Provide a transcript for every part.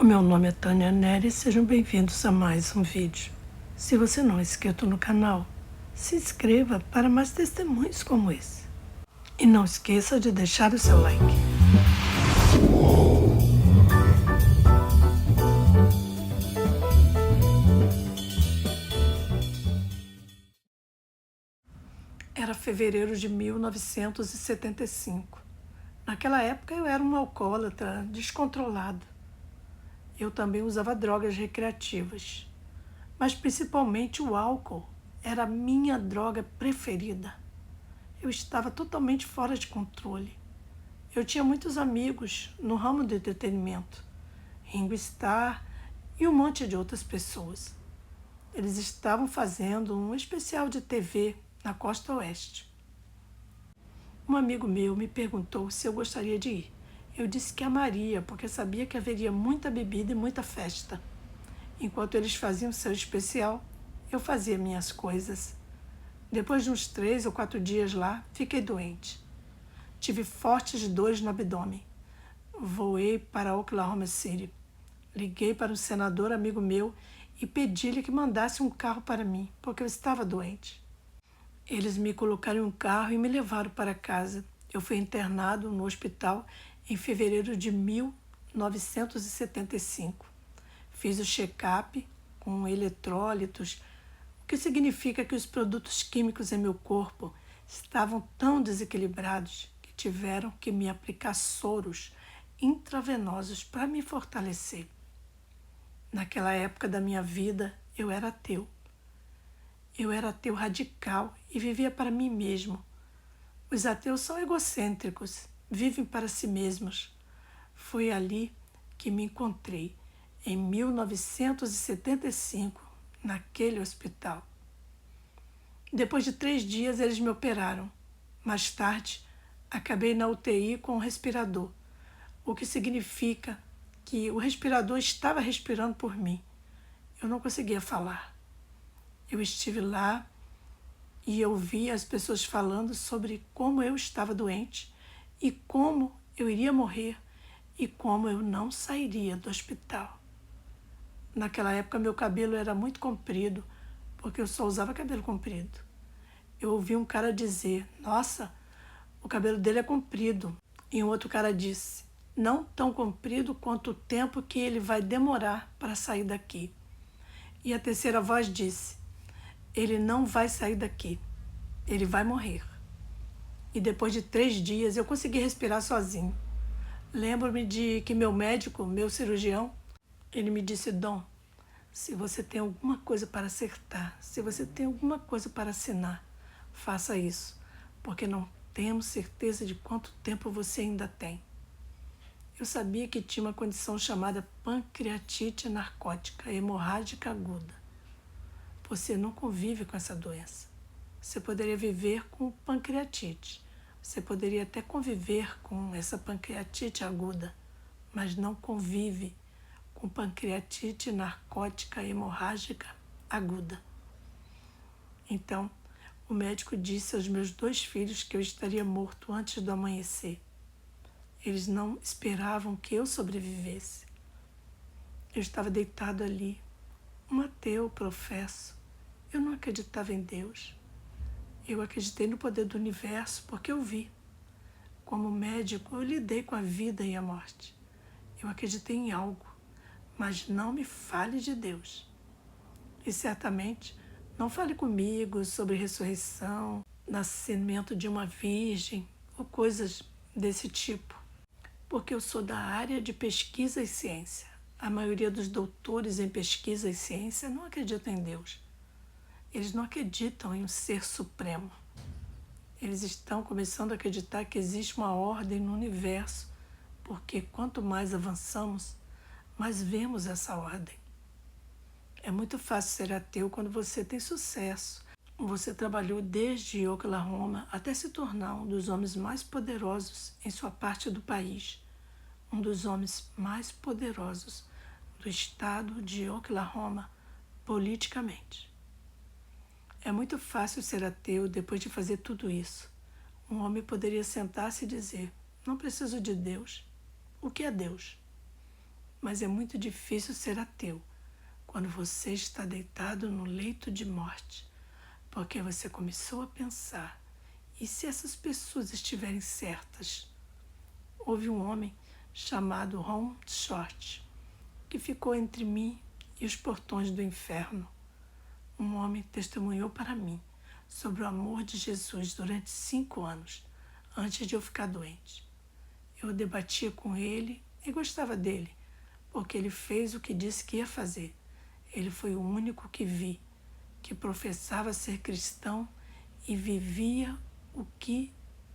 O meu nome é Tânia Nery e sejam bem-vindos a mais um vídeo. Se você não é inscrito no canal, se inscreva para mais testemunhos como esse. E não esqueça de deixar o seu like. Era fevereiro de 1975. Naquela época eu era uma alcoólatra descontrolada. Eu também usava drogas recreativas, mas principalmente o álcool era a minha droga preferida. Eu estava totalmente fora de controle. Eu tinha muitos amigos no ramo do entretenimento, Ringo Starr e um monte de outras pessoas. Eles estavam fazendo um especial de TV na Costa Oeste. Um amigo meu me perguntou se eu gostaria de ir. Eu disse que amaria, porque sabia que haveria muita bebida e muita festa. Enquanto eles faziam seu especial, eu fazia minhas coisas. Depois de uns 3 ou 4 dias lá, fiquei doente. Tive fortes dores no abdômen. Voei para Oklahoma City. Liguei para um senador amigo meu e pedi-lhe que mandasse um carro para mim, porque eu estava doente. Eles me colocaram em um carro e me levaram para casa. Eu fui internado no hospital em fevereiro de 1975. Fiz o check-up com eletrólitos, o que significa que os produtos químicos em meu corpo estavam tão desequilibrados que tiveram que me aplicar soros intravenosos para me fortalecer. Naquela época da minha vida, eu era ateu. Eu era ateu radical e vivia para mim mesmo. Os ateus são egocêntricos, vivem para si mesmos. Foi ali que me encontrei, em 1975, naquele hospital. Depois de 3 dias, eles me operaram. Mais tarde, acabei na UTI com um respirador, o que significa que o respirador estava respirando por mim. Eu não conseguia falar. Eu estive lá e eu vi as pessoas falando sobre como eu estava doente e como eu iria morrer e como eu não sairia do hospital. Naquela época meu cabelo era muito comprido, porque eu só usava cabelo comprido. Eu ouvi um cara dizer, nossa, o cabelo dele é comprido. E um outro cara disse, não tão comprido quanto o tempo que ele vai demorar para sair daqui. E a terceira voz disse, ele não vai sair daqui, ele vai morrer. E depois de 3 dias eu consegui respirar sozinho. Lembro-me de que meu médico, meu cirurgião, ele me disse, Dom, se você tem alguma coisa para acertar, se você tem alguma coisa para assinar, faça isso, porque não temos certeza de quanto tempo você ainda tem. Eu sabia que tinha uma condição chamada pancreatite narcótica hemorrágica aguda. Você não convive com essa doença. Você poderia viver com pancreatite. Você poderia até conviver com essa pancreatite aguda, mas não convive com pancreatite narcótica hemorrágica aguda. Então, o médico disse aos meus 2 filhos que eu estaria morto antes do amanhecer. Eles não esperavam que eu sobrevivesse. Eu estava deitado ali, um ateu, professo. Eu não acreditava em Deus. Eu acreditei no poder do universo porque eu vi. Como médico, eu lidei com a vida e a morte. Eu acreditei em algo, mas não me fale de Deus. E certamente não fale comigo sobre ressurreição, nascimento de uma virgem ou coisas desse tipo, porque eu sou da área de pesquisa e ciência. A maioria dos doutores em pesquisa e ciência não acredita em Deus. Eles não acreditam em um ser supremo. Eles estão começando a acreditar que existe uma ordem no universo, porque quanto mais avançamos, mais vemos essa ordem. É muito fácil ser ateu quando você tem sucesso. Você trabalhou desde Oklahoma até se tornar um dos homens mais poderosos em sua parte do país. Um dos homens mais poderosos do estado de Oklahoma politicamente. É muito fácil ser ateu depois de fazer tudo isso. Um homem poderia sentar-se e dizer, não preciso de Deus. O que é Deus? mas é muito difícil ser ateu quando você está deitado no leito de morte, porque você começou a pensar: e se essas pessoas estiverem certas? Houve um homem chamado Ron Short que ficou entre mim e os portões do inferno. Um homem testemunhou para mim sobre o amor de Jesus durante 5 anos, antes de eu ficar doente. Eu debatia com ele e gostava dele, porque ele fez o que disse que ia fazer. Ele foi o único que vi, que professava ser cristão e vivia o que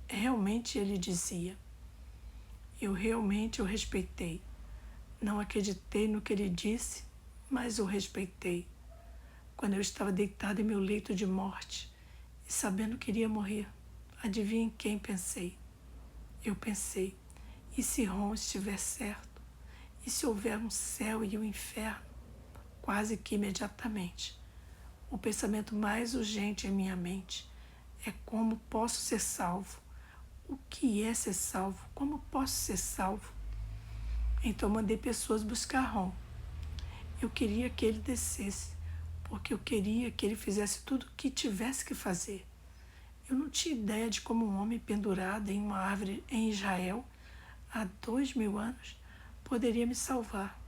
realmente ele dizia. Eu realmente o respeitei. Não acreditei no que ele disse, mas o respeitei. Quando eu estava deitado em meu leito de morte e sabendo que iria morrer, adivinha em quem pensei? Eu pensei: e se Ron estiver certo? E se houver um céu e um inferno? Quase que imediatamente, o pensamento mais urgente em minha mente é: como posso ser salvo? O que é ser salvo? Como posso ser salvo? Então mandei pessoas buscar Ron. Eu queria que ele descesse, porque eu queria que ele fizesse tudo o que tivesse que fazer. Eu não tinha ideia de como um homem pendurado em uma árvore em Israel há 2000 anos poderia me salvar.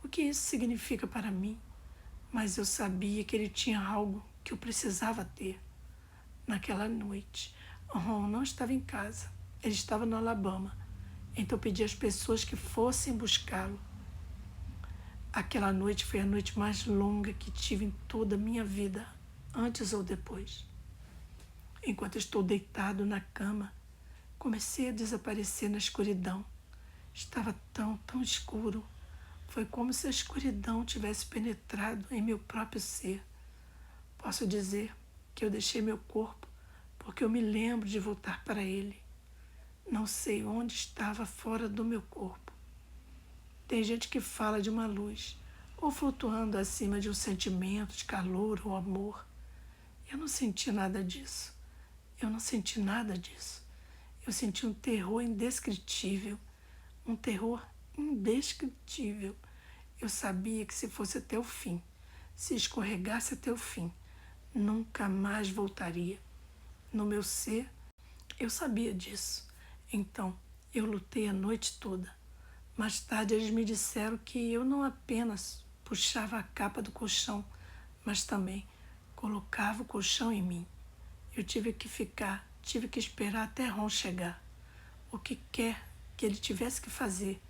O que isso significa para mim? Mas eu sabia que ele tinha algo que eu precisava ter. Naquela noite, Ron não estava em casa. Ele estava no Alabama. Então eu pedi às pessoas que fossem buscá-lo. Aquela noite foi a noite mais longa que tive em toda a minha vida, antes ou depois. Enquanto estou deitado na cama, comecei a desaparecer na escuridão. Estava tão escuro. Foi como se a escuridão tivesse penetrado em meu próprio ser. Posso dizer que eu deixei meu corpo porque eu me lembro de voltar para ele. Não sei onde estava fora do meu corpo. Tem gente que fala de uma luz, ou flutuando acima de um sentimento de calor ou amor. Eu não senti nada disso. Eu não senti nada disso. Eu senti um terror indescritível. Um terror indescritível. Eu sabia que se fosse até o fim, se escorregasse até o fim, nunca mais voltaria. No meu ser, eu sabia disso. Então, eu lutei a noite toda. Mais tarde, eles me disseram que eu não apenas puxava a capa do colchão, mas também colocava o colchão em mim. Eu tive que esperar até Ron chegar. O que quer que ele tivesse que fazer,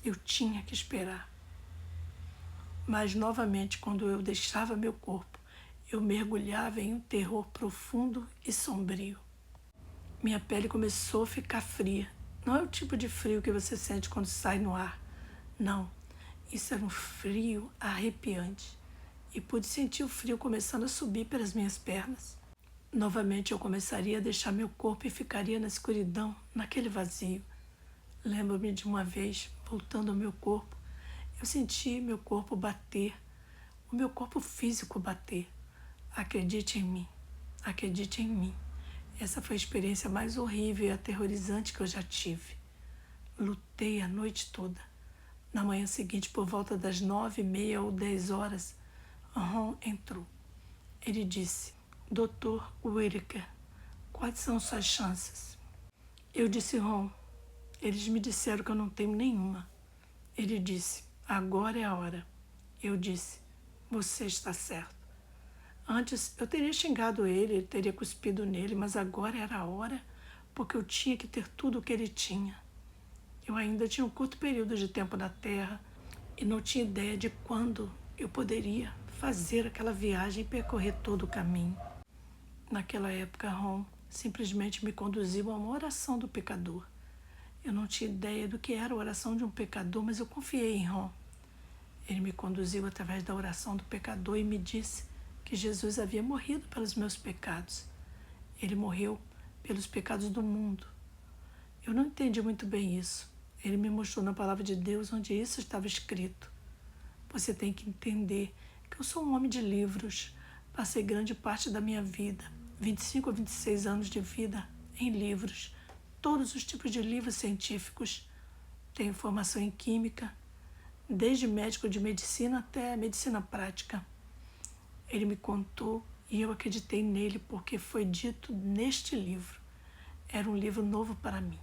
eu tinha que esperar. Mas, novamente, quando eu deixava meu corpo, eu mergulhava em um terror profundo e sombrio. Minha pele começou a ficar fria. Não é o tipo de frio que você sente quando sai no ar. Não, isso era um frio arrepiante. E pude sentir o frio começando a subir pelas minhas pernas. Novamente eu começaria a deixar meu corpo e ficaria na escuridão, naquele vazio. Lembro-me de uma vez, voltando ao meu corpo, eu senti meu corpo bater, o meu corpo físico bater. Acredite em mim, acredite em mim. Essa foi a experiência mais horrível e aterrorizante que eu já tive. Lutei a noite toda. Na manhã seguinte, por volta das 9h30 ou 10 horas, Ron entrou. Ele disse: Dr. Whittaker, quais são suas chances? Eu disse: Ron, eles me disseram que eu não tenho nenhuma. Ele disse: agora é a hora. Eu disse: você está certo. Antes eu teria xingado ele teria cuspido nele, mas agora era a hora, porque eu tinha que ter tudo o que ele tinha. Eu ainda tinha um curto período de tempo na Terra e não tinha ideia de quando eu poderia fazer aquela viagem e percorrer todo o caminho. Naquela época, Ron simplesmente me conduziu a uma oração do pecador. Eu não tinha ideia do que era a oração de um pecador, mas eu confiei em Ron. Ele me conduziu através da oração do pecador e me disse que Jesus havia morrido pelos meus pecados. Ele morreu pelos pecados do mundo. Eu não entendi muito bem isso. Ele me mostrou na palavra de Deus onde isso estava escrito. Você tem que entender que eu sou um homem de livros. Passei grande parte da minha vida, 25 a 26 anos de vida, em livros. Todos os tipos de livros científicos. Tenho formação em química, desde médico de medicina até medicina prática. Ele me contou e eu acreditei nele porque foi dito neste livro. Era um livro novo para mim.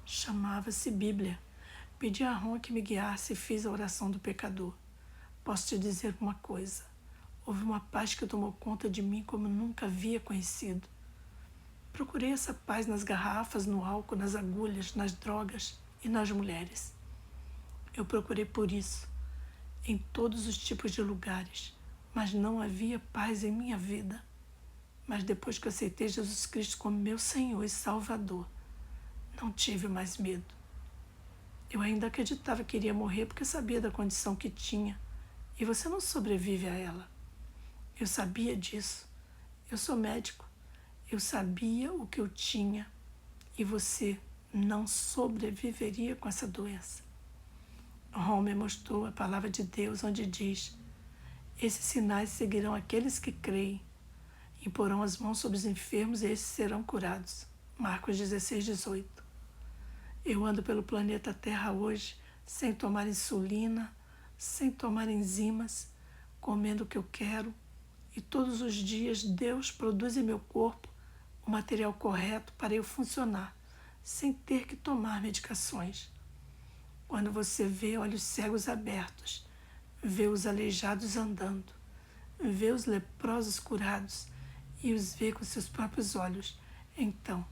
Chamava-se Bíblia. Pedi a Ron que me guiasse e fiz a oração do pecador. Posso te dizer uma coisa. Houve uma paz que tomou conta de mim como nunca havia conhecido. Procurei essa paz nas garrafas, no álcool, nas agulhas, nas drogas e nas mulheres. Eu procurei por isso, em todos os tipos de lugares, mas não havia paz em minha vida. Mas depois que eu aceitei Jesus Cristo como meu Senhor e Salvador, não tive mais medo. Eu ainda acreditava que iria morrer porque sabia da condição que tinha, e você não sobrevive a ela. Eu sabia disso. Eu sou médico. Eu sabia o que eu tinha e você não sobreviveria com essa doença. Ron me mostrou a palavra de Deus onde diz: esses sinais seguirão aqueles que creem. Imporão as mãos sobre os enfermos e esses serão curados. Marcos 16, 18. Eu ando pelo planeta Terra hoje sem tomar insulina, sem tomar enzimas, comendo o que eu quero, e todos os dias Deus produz em meu corpo o material correto para eu funcionar, sem ter que tomar medicações. Quando você vê olhos cegos abertos, vê os aleijados andando, vê os leprosos curados e os vê com seus próprios olhos, então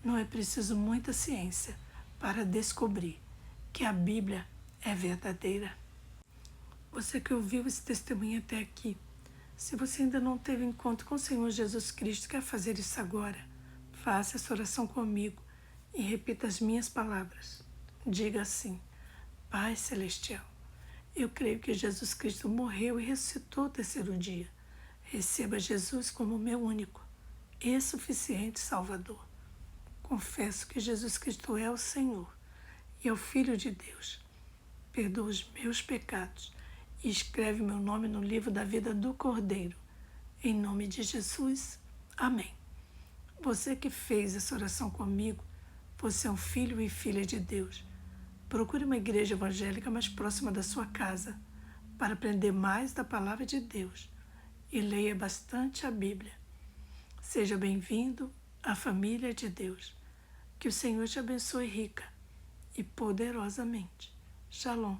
não é preciso muita ciência para descobrir que a Bíblia é verdadeira. Você que ouviu esse testemunho até aqui, se você ainda não teve encontro com o Senhor Jesus Cristo, quer fazer isso agora, faça essa oração comigo e repita as minhas palavras. Diga assim: Pai Celestial, eu creio que Jesus Cristo morreu e ressuscitou ao terceiro dia. Receba Jesus como meu único e suficiente Salvador. Confesso que Jesus Cristo é o Senhor e é o Filho de Deus. Perdoa os meus pecados e escreve meu nome no livro da vida do Cordeiro. Em nome de Jesus. Amém. Você que fez essa oração comigo, você é um filho e filha de Deus. Procure uma igreja evangélica mais próxima da sua casa para aprender mais da palavra de Deus e leia bastante a Bíblia. Seja bem-vindo à família de Deus. Que o Senhor te abençoe rica e poderosamente. Shalom.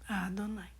Adonai.